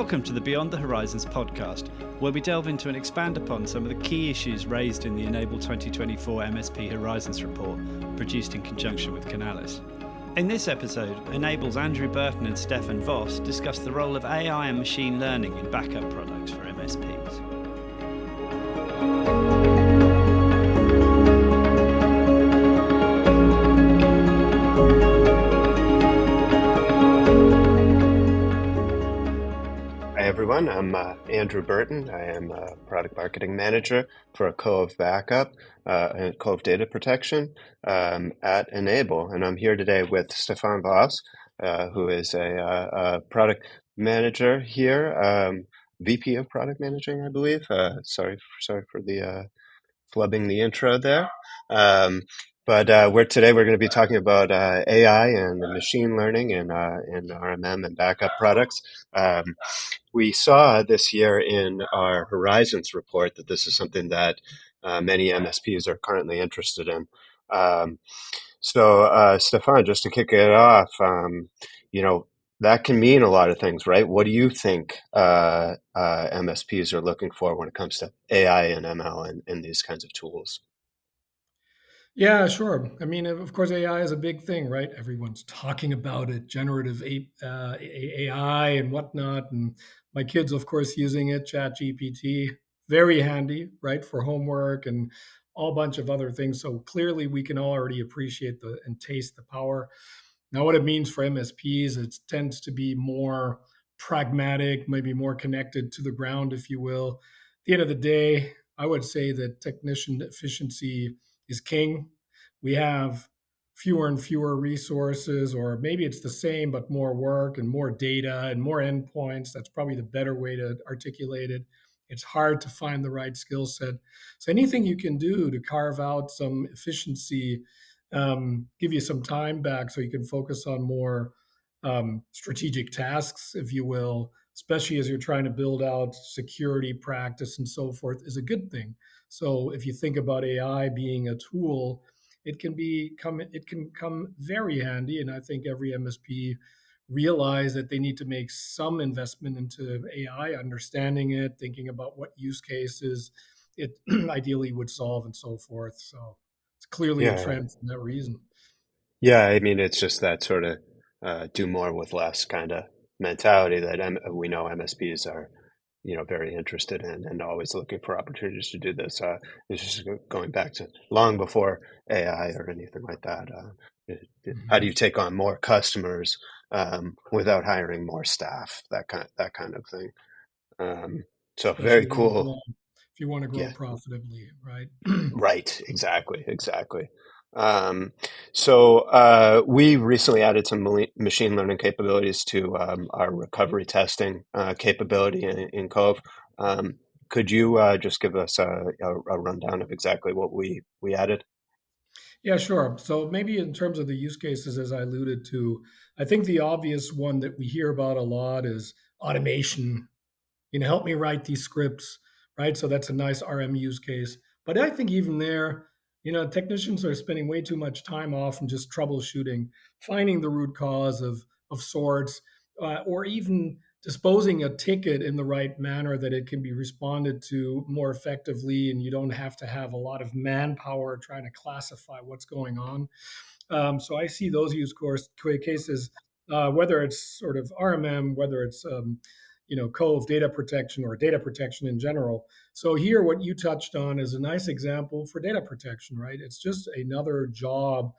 Welcome to the Beyond the Horizons podcast, where we delve into and expand upon some of the key issues raised in the Enable 2024 MSP Horizons report, produced in conjunction with Canalys. In this episode, Enable's Andrew Burton and Stefan Voss discuss the role of AI and machine learning in backup products for MSPs. Hi everyone, I'm Andrew Burton. I am a product marketing manager for Cove Backup and Cove Data Protection at Enable, and I'm here today with Stefan Voss, who is a product manager here, VP of product managing, I believe. Sorry for the flubbing the intro there. But today we're going to be talking about AI and machine learning in RMM and backup products. We saw this year in our Horizons report that this is something that many MSPs are currently interested in. Stefan, just to kick it off, that can mean a lot of things, right? What do you think MSPs are looking for when it comes to AI and ML and these kinds of tools? Yeah, sure. I mean, of course, AI is a big thing, right? Everyone's talking about it, generative AI and whatnot. And my kids, of course, using it, Chat GPT, very handy, right, for homework and all bunch of other things. So clearly, we can already appreciate and taste the power. Now, what it means for MSPs, it tends to be more pragmatic, maybe more connected to the ground, if you will. At the end of the day, I would say that technician efficiency is king. We have fewer and fewer resources, or maybe it's the same, but more work and more data and more endpoints. That's probably the better way to articulate it. It's hard to find the right skill set. So anything you can do to carve out some efficiency, give you some time back so you can focus on more strategic tasks, if you will, especially as you're trying to build out security practice and so forth, is a good thing. So if you think about AI being a tool, it can come very handy. And I think every MSP realize that they need to make some investment into AI, understanding it, thinking about what use cases it ideally would solve and so forth. So it's clearly a Yeah, trend for that reason. yeah. I mean, it's just that sort of do more with less kind of mentality that we know MSPs are, very interested in and always looking for opportunities to do this. It's just going back to long before AI or anything like that. How do you take on more customers without hiring more staff? That kind of thing. So Especially very if you want to cool. grow, if you want to grow Yeah. profitably, right? Right, exactly. Um, we recently added some machine learning capabilities to our recovery testing capability in Cove. Could you just give us a rundown of exactly what we added? Yeah, sure. So maybe in terms of the use cases, as I alluded to, I think the obvious one that we hear about a lot is automation. Help me write these scripts, right? So that's a nice RM use case. But I think even there, technicians are spending way too much time off and just troubleshooting, finding the root cause of sorts, or even disposing a ticket in the right manner that it can be responded to more effectively, and you don't have to have a lot of manpower trying to classify what's going on. So I see those cases, whether it's sort of RMM, whether it's Cove data protection or data protection in general. So here, what you touched on is a nice example for data protection, right? It's just another job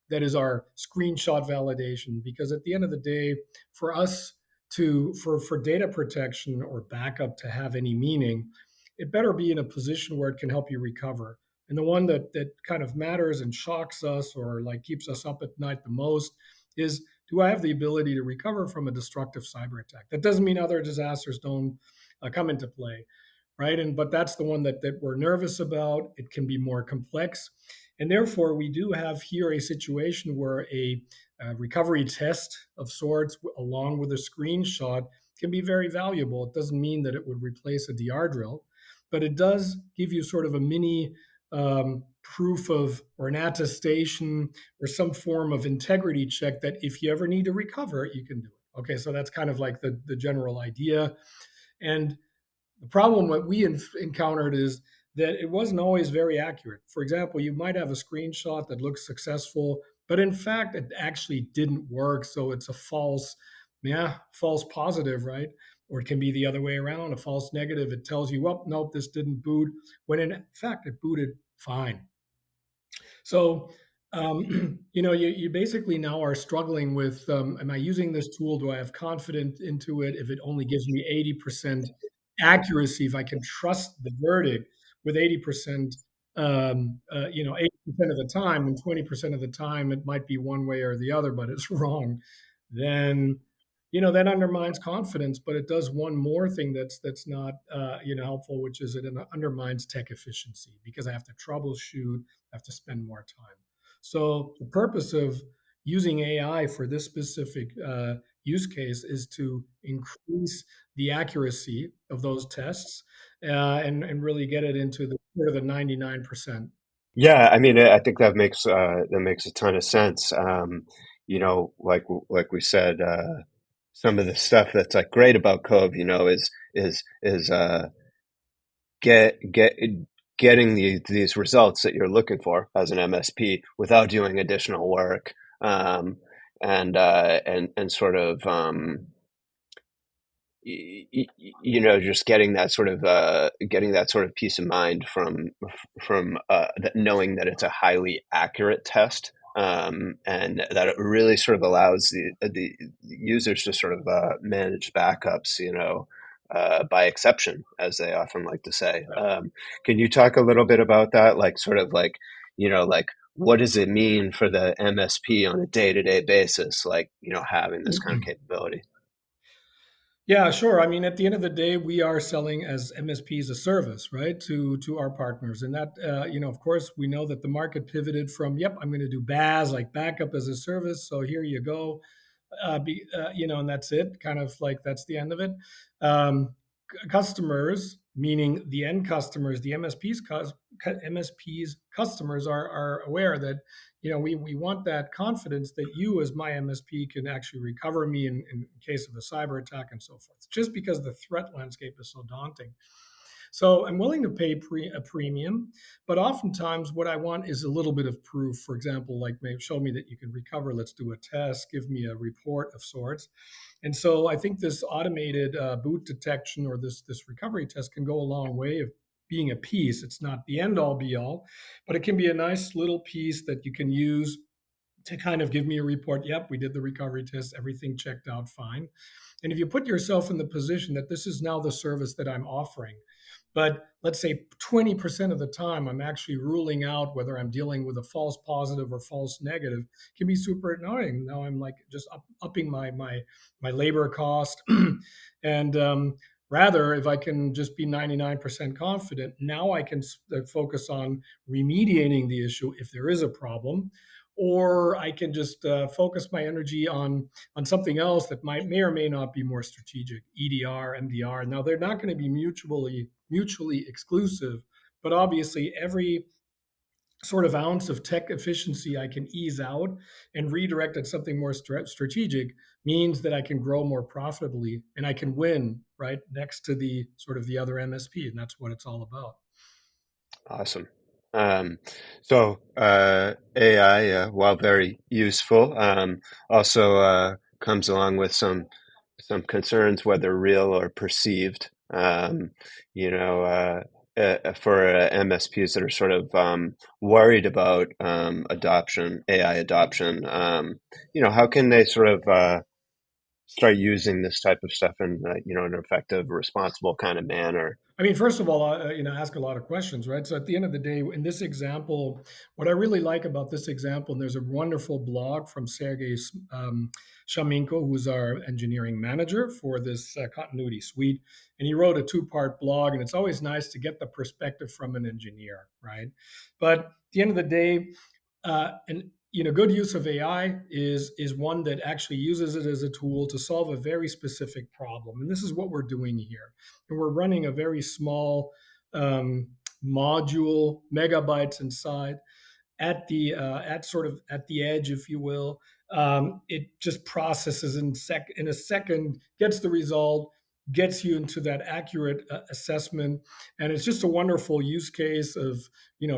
that is our screenshot validation, because at the end of the day, for us for data protection or backup to have any meaning, it better be in a position where it can help you recover. And the one that kind of matters and shocks us or like keeps us up at night the most is, do I have the ability to recover from a destructive cyber attack? That doesn't mean other disasters don't come into play, right? But that's the one that we're nervous about. It can be more complex, and therefore we do have here a situation where a recovery test of sorts, along with a screenshot, can be very valuable. It doesn't mean that it would replace a DR drill, but it does give you sort of a mini proof of, or an attestation or some form of integrity check that if you ever need to recover, you can do it. Okay, so that's kind of like the general idea. And the problem what we encountered is that it wasn't always very accurate. For example, you might have a screenshot that looks successful, but in fact, it actually didn't work. So it's a false positive, right? Or it can be the other way around, a false negative. It tells you, well, nope, this didn't boot, when in fact it booted fine. So, you basically now are struggling with, am I using this tool? Do I have confidence into it? If it only gives me 80% accuracy, if I can trust the verdict with 80%, 80% of the time, and 20% of the time it might be one way or the other, but it's wrong, then that undermines confidence. But it does one more thing that's not helpful, which is it undermines tech efficiency because I have to troubleshoot, I have to spend more time. So the purpose of using AI for this specific use case is to increase the accuracy of those tests and really get it into the sort of the 99%. Yeah, I mean, I think that makes a ton of sense. Like we said, some of the stuff that's like great about Cove, is get get getting these results that you're looking for as an MSP without doing additional work, and sort of just getting that sort of peace of mind from knowing that it's a highly accurate test, and that it really sort of allows the users to sort of manage backups, by exception, as they often like to say. Can you talk a little bit about that, like sort of like what does it mean for the MSP on a day-to-day basis, like having this kind of capability? Yeah, sure. I mean, at the end of the day, we are selling as MSPs a service, right, to our partners, and that of course, we know that the market pivoted from, yep, I'm going to do BaaS, like backup as a service. So here you go, and that's it. Kind of like that's the end of it. Customers, meaning the end customers, the MSPs customers are aware that we want that confidence that you as my MSP can actually recover me in case of a cyber attack and so forth. Just because the threat landscape is so daunting. So I'm willing to pay a premium, but oftentimes what I want is a little bit of proof. For example, like maybe show me that you can recover. Let's do a test. Give me a report of sorts. And so I think this automated boot detection or this recovery test can go a long way of being a piece. It's not the end all be all, but it can be a nice little piece that you can use to kind of give me a report. Yep, we did the recovery test. Everything checked out fine. And if you put yourself in the position that this is now the service that I'm offering, but let's say 20% of the time I'm actually ruling out whether I'm dealing with a false positive or false negative, can be super annoying. Now I'm like just upping my labor cost. And rather, if I can just be 99% confident, now I can focus on remediating the issue if there is a problem, or I can just focus my energy on something else that may or may not be more strategic, EDR, MDR. Now they're not going to be mutually exclusive, but obviously every sort of ounce of tech efficiency I can ease out and redirect at something more strategic means that I can grow more profitably and I can win right next to the sort of the other MSP, and that's what it's all about. Awesome. AI, while very useful, also comes along with some concerns, whether real or perceived. For MSPs that are sort of worried about AI adoption. How can they sort of start using this type of stuff in an effective, responsible kind of manner? I mean, first of all, ask a lot of questions, right? So at the end of the day, in this example, what I really like about this example, and there's a wonderful blog from Sergey Shaminko, who's our engineering manager for this continuity suite, and he wrote a two-part blog, and it's always nice to get the perspective from an engineer, right? But at the end of the day, and good use of AI is one that actually uses it as a tool to solve a very specific problem, and this is what we're doing here. And we're running a very small module, megabytes inside, at the edge, if you will. It just processes in a second, gets the result, gets you into that accurate assessment, and it's just a wonderful use case of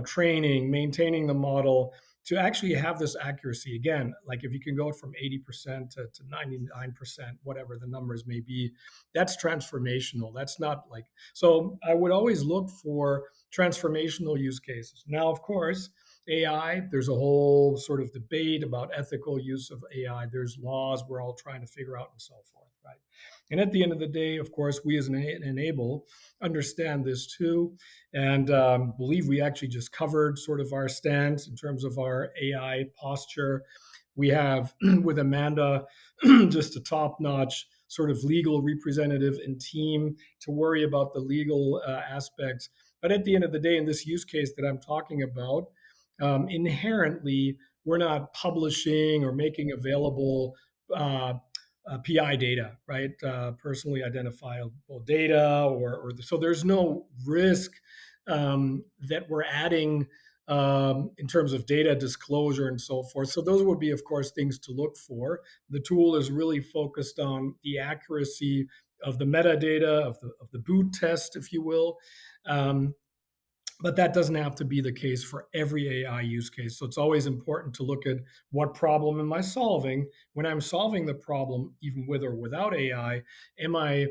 training, maintaining the model to actually have this accuracy again. Like if you can go from 80% to 99%, whatever the numbers may be, that's transformational. That's not like, so I would always look for transformational use cases. Now, of course, AI, there's a whole sort of debate about ethical use of AI. There's laws we're all trying to figure out and so forth, right? And at the end of the day, of course, we as an Enable understand this too, and believe we actually just covered sort of our stance in terms of our AI posture. We have with Amanda just a top-notch sort of legal representative and team to worry about the legal aspects. But at the end of the day, in this use case that I'm talking about, inherently, we're not publishing or making available uh, PI data, right? Personally identifiable data, so there's no risk that we're adding in terms of data disclosure and so forth. So those would be, of course, things to look for. The tool is really focused on the accuracy of the metadata of the boot test, if you will. Um, but that doesn't have to be the case for every AI use case. So it's always important to look at what problem am I solving? When I'm solving the problem, even with or without AI, am I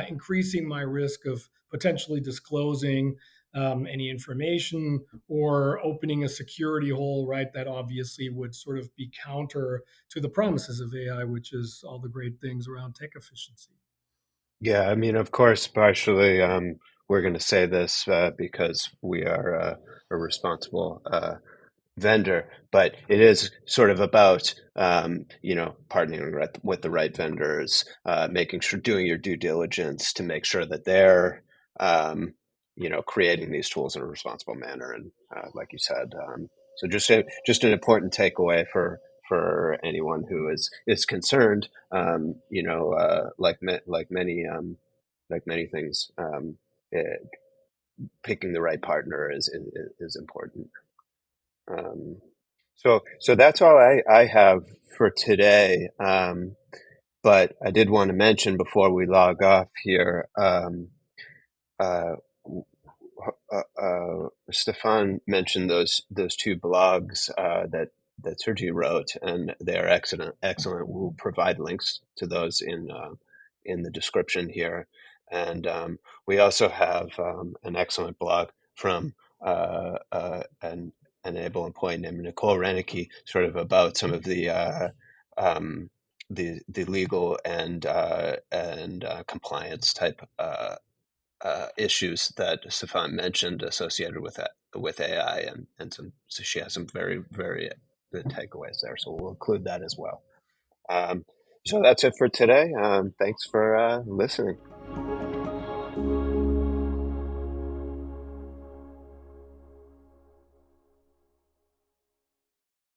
increasing my risk of potentially disclosing any information or opening a security hole, right? That obviously would sort of be counter to the promises of AI, which is all the great things around tech efficiency. Yeah, I mean, of course, partially, we're going to say this because we are a responsible vendor, but it is sort of about, partnering with the right vendors, making sure, doing your due diligence to make sure that they're, creating these tools in a responsible manner. And like you said, so just an important takeaway for anyone who is concerned, like many things, it, picking the right partner is important. So that's all I have for today. But I did want to mention before we log off here, uh, Stefan mentioned those two blogs that Sergi wrote, and they are excellent. We'll provide links to those in the description here, and we also have an excellent blog from an Enable employee named Nicole Renicky, sort of about some of um, the legal and compliance type issues that Stefan mentioned associated with AI, and so she has some very very good takeaways there. So we'll include that as well. So that's it for today. Thanks for listening.